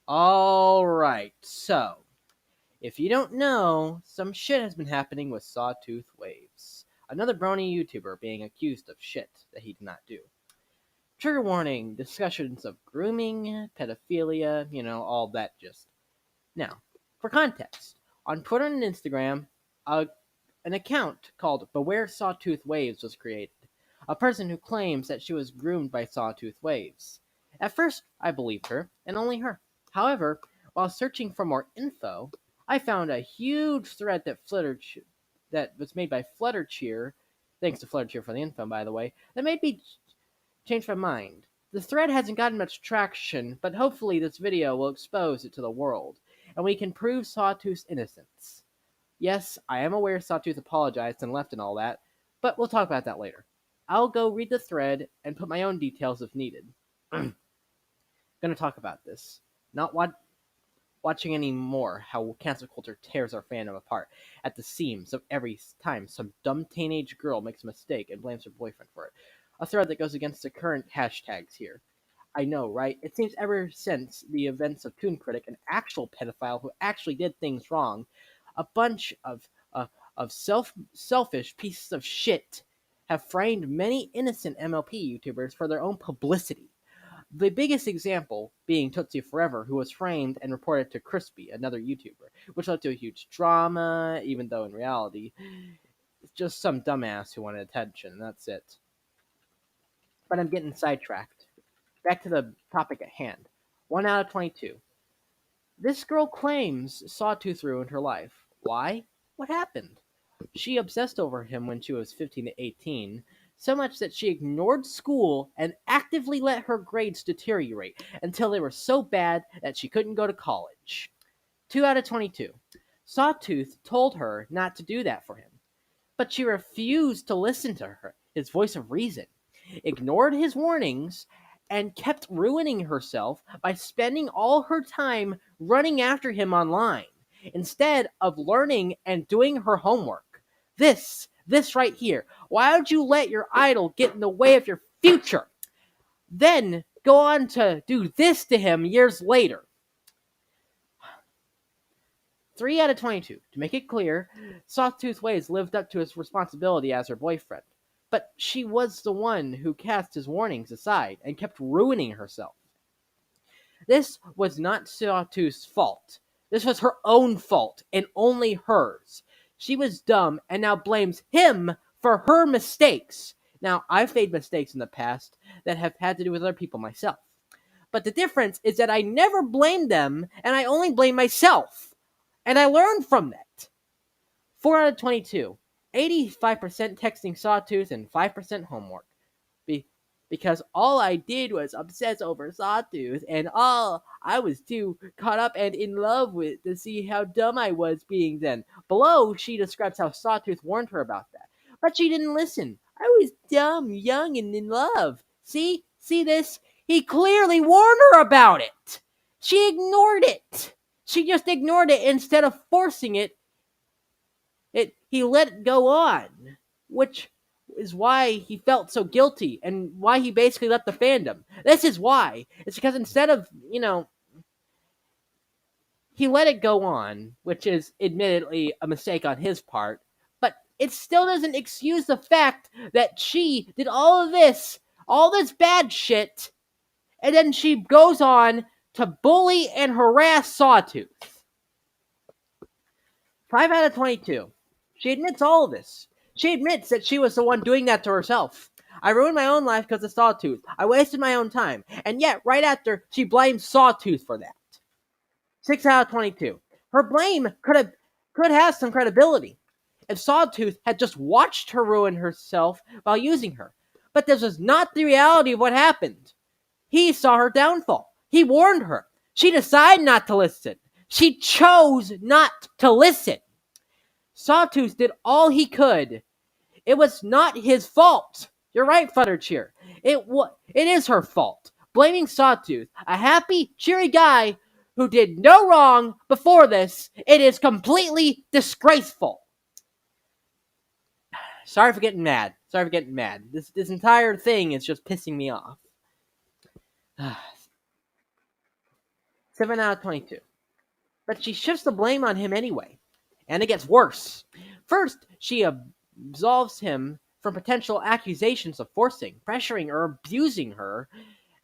Alright, so, if you don't know, some shit has been happening with Sawtooth Waves. Another brony YouTuber being accused of shit that he did not do. Trigger warning, discussions of grooming, pedophilia, all that just. Now, for context, on Twitter and Instagram, an account called Beware Sawtooth Waves was created. A person who claims that she was groomed by Sawtooth Waves. At first, I believed her, and only her. However, while searching for more info, I found a huge thread that was made by Fluttercheer, thanks to Fluttercheer for the info, by the way, that made me change my mind. The thread hasn't gotten much traction, but hopefully this video will expose it to the world, and we can prove Sawtooth's innocence. Yes, I am aware Sawtooth apologized and left and all that, but we'll talk about that later. I'll go read the thread and put my own details if needed. Gonna talk about this. Not watching anymore how cancel culture tears our fandom apart at the seams of every time some dumb teenage girl makes a mistake and blames her boyfriend for it. A thread that goes against the current hashtags here. I know, right? It seems ever since the events of Toon Critic, an actual pedophile who actually did things wrong, a bunch of selfish pieces of shit have framed many innocent MLP YouTubers for their own publicity. The biggest example being Tootsie Forever, who was framed and reported to Crispy, another YouTuber, which led to a huge drama, even though in reality, it's just some dumbass who wanted attention, and that's it. But I'm getting sidetracked. Back to the topic at hand. 1 out of 22. This girl claims Sawtooth ruined her life. Why? What happened? She obsessed over him when she was 15 to 18, so much that she ignored school and actively let her grades deteriorate until they were so bad that she couldn't go to college. 2 out of 22. Sawtooth told her not to do that for him, but she refused to listen to his voice of reason, ignored his warnings, and kept ruining herself by spending all her time running after him online instead of learning and doing her homework. This right here. Why would you let your idol get in the way of your future? Then go on to do this to him years later. 3 out of 22. To make it clear, Sawtooth Waves lived up to his responsibility as her boyfriend. But she was the one who cast his warnings aside and kept ruining herself. This was not Sawtooth's fault. This was her own fault, and only hers. She was dumb and now blames him for her mistakes. Now, I've made mistakes in the past that have had to do with other people myself. But the difference is that I never blamed them, and I only blame myself. And I learned from that. 4 out of 22. 85% texting Sawtooth and 5% homework. Because all I did was obsess over Sawtooth, and all I was too caught up and in love with to see how dumb I was being then. Below, she describes how Sawtooth warned her about that. But she didn't listen. I was dumb, young, and in love. See this? He clearly warned her about it. She ignored it. She just ignored it instead of forcing it. He let it go on, which is why he felt so guilty and why he basically left the fandom. This is why. It's because instead of, he let it go on, which is admittedly a mistake on his part, but it still doesn't excuse the fact that she did all this bad shit, and then she goes on to bully and harass Sawtooth. 5 out of 22. She admits all of this. She admits that she was the one doing that to herself. I ruined my own life because of Sawtooth. I wasted my own time. And yet, right after, she blames Sawtooth for that. 6 out of 22. Her blame could have some credibility if Sawtooth had just watched her ruin herself while using her. But this was not the reality of what happened. He saw her downfall. He warned her. She decided not to listen. She chose not to listen. Sawtooth did all he could. It was not his fault. You're right, Fluttercheer. It is her fault. Blaming Sawtooth, a happy, cheery guy who did no wrong before this, it is completely disgraceful. Sorry for getting mad. This entire thing is just pissing me off. 7 out of 22. But she shifts the blame on him anyway. And it gets worse. First, she absolves him from potential accusations of forcing, pressuring, or abusing her.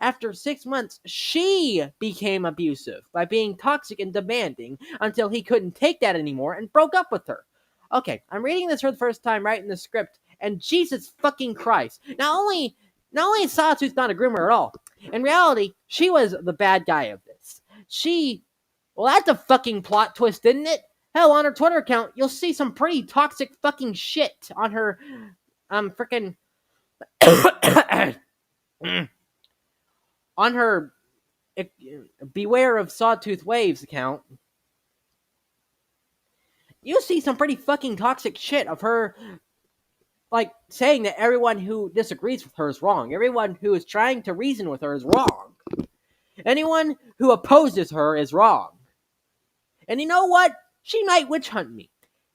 After 6 months, she became abusive by being toxic and demanding until he couldn't take that anymore and broke up with her. Okay, I'm reading this for the first time right in the script, and Jesus fucking Christ. Not only is Sawtooth not a groomer at all, in reality, she was the bad guy of this. Well, that's a fucking plot twist, isn't it? Hell, on her Twitter account, you'll see some pretty toxic fucking shit on her, freaking, on her Beware of Sawtooth Waves account. You see some pretty fucking toxic shit of her, like, saying that everyone who disagrees with her is wrong. Everyone who is trying to reason with her is wrong. Anyone who opposes her is wrong. And you know what? She might witch hunt me.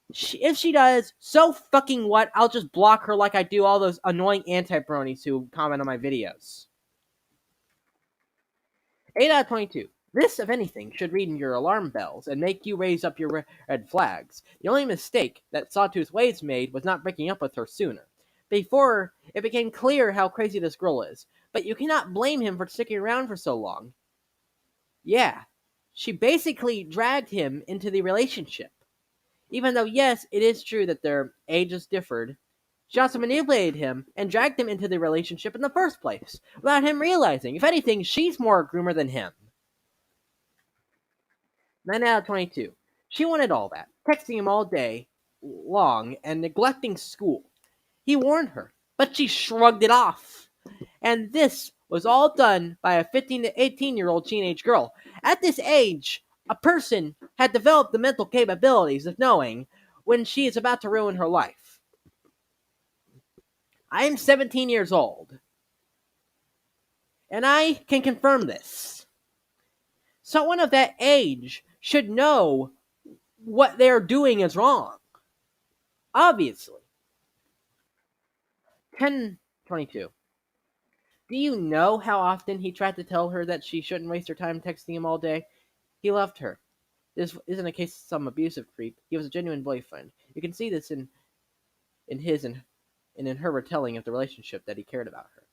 If she does, so fucking what? I'll just block her like I do all those annoying anti-bronies who comment on my videos. 8 out of 22. This, if anything, should ring your alarm bells and make you raise up your red flags. The only mistake that Sawtooth Waves made was not breaking up with her sooner. Before, it became clear how crazy this girl is. But you cannot blame him for sticking around for so long. Yeah, she basically dragged him into the relationship. Even though, yes, it is true that their ages differed, she also manipulated him and dragged him into the relationship in the first place, without him realizing. If anything, she's more a groomer than him. 9 out of 22. She wanted all that, texting him all day long and neglecting school. He warned her, but she shrugged it off. And this was all done by a 15 to 18-year-old teenage girl. At this age, a person had developed the mental capabilities of knowing when she is about to ruin her life. I am 17 years old, and I can confirm this. Someone of that age should know what they're doing is wrong. Obviously. 10:22. Do you know how often he tried to tell her that she shouldn't waste her time texting him all day? He loved her. This isn't a case of some abusive creep. He was a genuine boyfriend. You can see this in his and in her retelling of the relationship that he cared about her.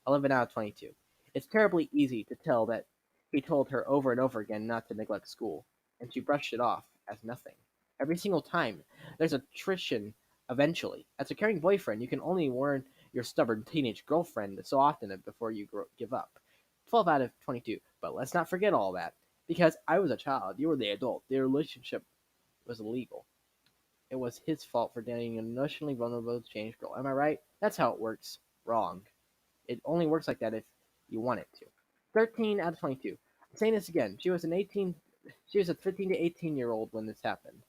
11 out of 22. It's terribly easy to tell that he told her over and over again not to neglect school, and she brushed it off as nothing. Every single time, there's attrition eventually. As a caring boyfriend, you can only warn your stubborn teenage girlfriend so often before you give up. 12 out of 22. But let's not forget all that. Because I was a child, you were the adult. Their relationship was illegal. It was his fault for dating an emotionally vulnerable teenage girl. Am I right? That's how it works. Wrong. It only works like that if you want it to. 13 out of 22. I'm saying this again. She was a 15 to 18-year-old when this happened.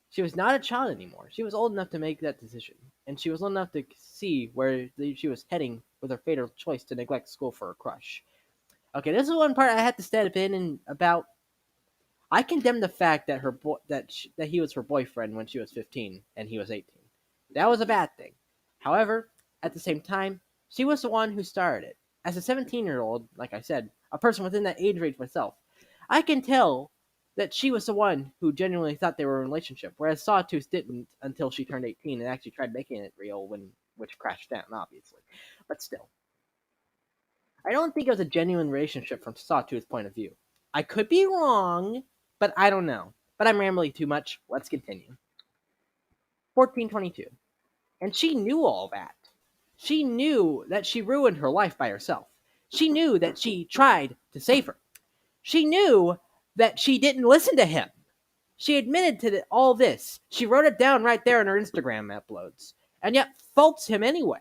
She was not a child anymore. She was old enough to make that decision, and she was old enough to see where she was heading with her fatal choice to neglect school for a crush. Okay, this is one part I had to step in and about. I condemn the fact that that he was her boyfriend when she was 15 and he was 18. That was a bad thing. However, at the same time, she was the one who started it. As a 17-year-old, like I said, a person within that age range myself, I can tell that she was the one who genuinely thought they were in a relationship, whereas Sawtooth didn't until she turned 18 and actually tried making it real, which crashed down, obviously. But still. I don't think it was a genuine relationship from Sawtooth's point of view. I could be wrong, but I don't know. But I'm rambling too much. Let's continue. 14:22. And she knew all that. She knew that she ruined her life by herself. She knew that she tried to save her. She knew that she didn't listen to him. She admitted to all this. She wrote it down right there in her Instagram uploads, and yet faults him anyway.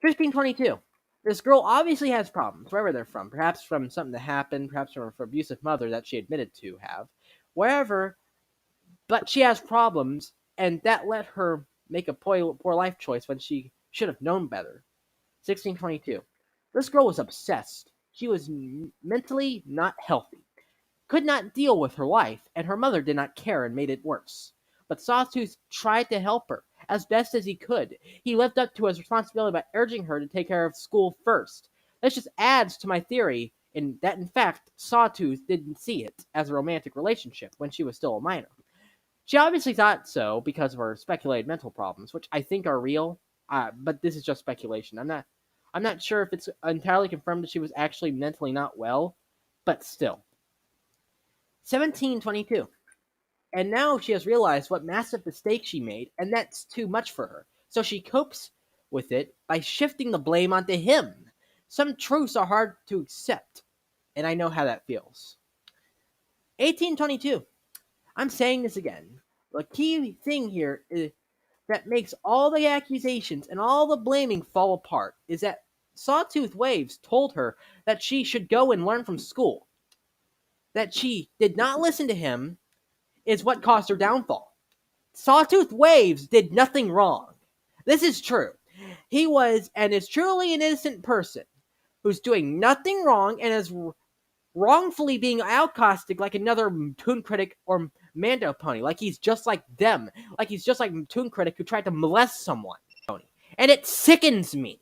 15:22. This girl obviously has problems, wherever they're from. Perhaps from something that happened, perhaps from her abusive mother that she admitted to have. Wherever, but she has problems, and that let her make a poor life choice when she should have known better. 16:22. This girl was obsessed. She was mentally not healthy, could not deal with her life, and her mother did not care and made it worse. but Sawtooth tried to help her as best as he could. He lived up to his responsibility by urging her to take care of school first. This just adds to my theory in fact, Sawtooth didn't see it as a romantic relationship when she was still a minor. She obviously thought so because of her speculated mental problems, which I think are real, but this is just speculation. I'm not sure if it's entirely confirmed that she was actually mentally not well, but still. 1722. And now she has realized what massive mistake she made, and that's too much for her. So she copes with it by shifting the blame onto him. Some truths are hard to accept, and I know how that feels. 1822. I'm saying this again. The key thing here is that makes all the accusations and all the blaming fall apart is that Sawtooth Waves told her that she should go and learn from school. That she did not listen to him is what caused her downfall. Sawtooth Waves did nothing wrong. This is true. He was and is truly an innocent person who's doing nothing wrong and is wrongfully being outcasted like another Toon Critic or Mando Pony. Like he's just like them. Like he's just like Toon Critic who tried to molest someone. And it sickens me.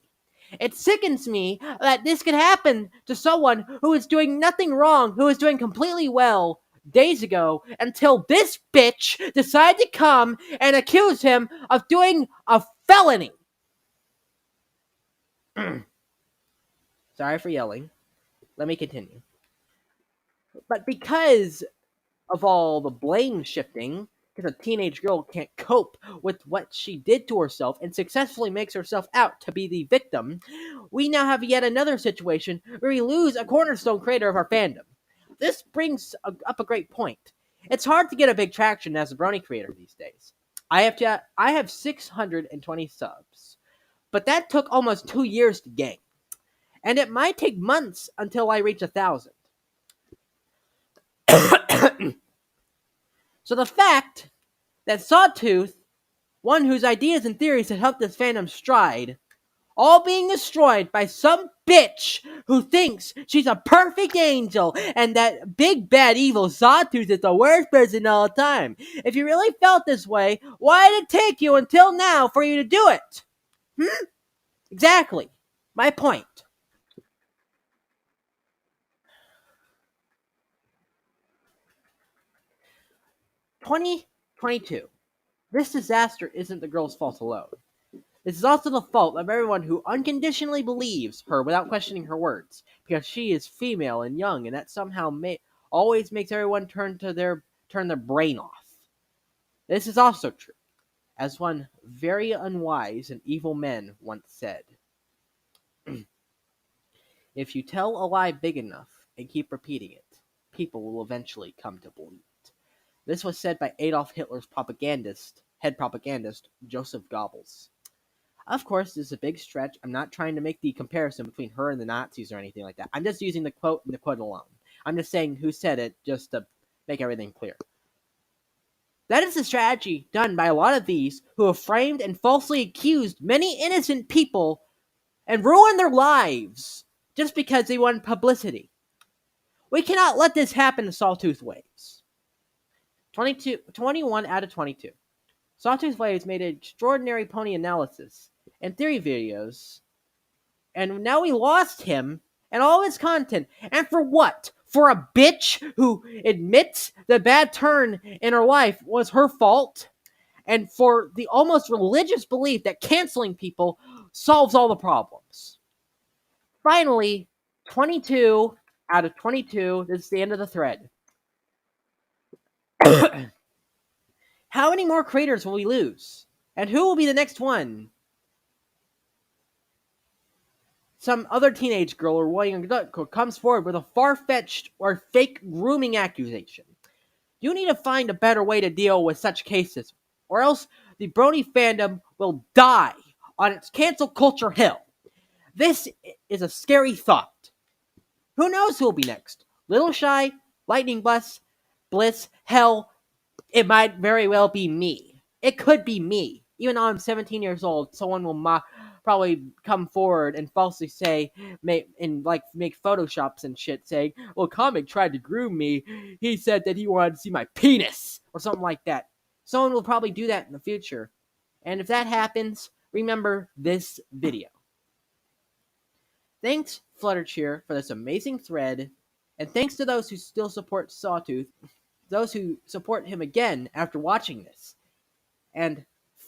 It sickens me that this could happen to someone who is doing nothing wrong, who is doing completely well days ago, until this bitch decided to come and accuse him of doing a felony. Sorry for yelling. Let me continue. But because of all the blame shifting, because a teenage girl can't cope with what she did to herself and successfully makes herself out to be the victim, we now have yet another situation where we lose a cornerstone creator of our fandom. This brings up a great point. It's hard to get a big traction as a brony creator these days. I have 620 subs, but that took almost 2 years to gain, and it might take months until I reach 1,000. So the fact that Sawtooth, one whose ideas and theories had helped this fandom stride, all being destroyed by some bitch who thinks she's a perfect angel and that big bad evil Sawtooth is the worst person all the time. If you really felt this way, why did it take you until now for you to do it? Exactly. My point. 2022. This disaster isn't the girl's fault alone. This is also the fault of everyone who unconditionally believes her without questioning her words, because she is female and young, and that somehow always makes everyone turn their brain off. This is also true, as one very unwise and evil man once said. If you tell a lie big enough and keep repeating it, people will eventually come to believe it. This was said by Adolf Hitler's head propagandist, Joseph Goebbels. Of course, this is a big stretch. I'm not trying to make the comparison between her and the Nazis or anything like that. I'm just using the quote and the quote alone. I'm just saying who said it just to make everything clear. That is the strategy done by a lot of these who have framed and falsely accused many innocent people and ruined their lives just because they wanted publicity. We cannot let this happen to Sawtooth Waves. 21 out of 22. Sawtooth Waves made an extraordinary pony analysis and theory videos, and now we lost him and all his content. And for what? For a bitch who admits the bad turn in her life was her fault? And for the almost religious belief that canceling people solves all the problems. Finally, 22 out of 22, this is the end of the thread. How many more creators will we lose? And who will be the next one? Some other teenage girl or young adult comes forward with a far-fetched or fake grooming accusation. You need to find a better way to deal with such cases, or else the brony fandom will die on its cancel culture hill. This is a scary thought. Who knows who will be next? Little Shy, Lightning Bliss, hell, it might very well be me. It could be me. Even though I'm 17 years old, someone will probably come forward and falsely say, make photoshops and shit, saying, well, Comic tried to groom me. He said that he wanted to see my penis, or something like that. Someone will probably do that in the future. And if that happens, remember this video. Thanks, Fluttercheer, for this amazing thread, and thanks to those who still support Sawtooth, those who support him again after watching this. And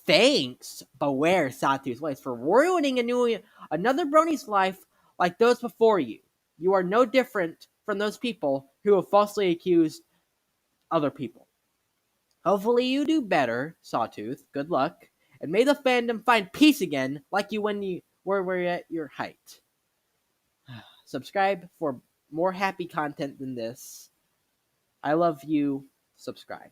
thanks, Beware Sawtooth Waves, for ruining another brony's life like those before you. You are no different from those people who have falsely accused other people. Hopefully you do better, Sawtooth. Good luck. And may the fandom find peace again, like you when you were at your height. Subscribe for more happy content than this. I love you. Subscribe.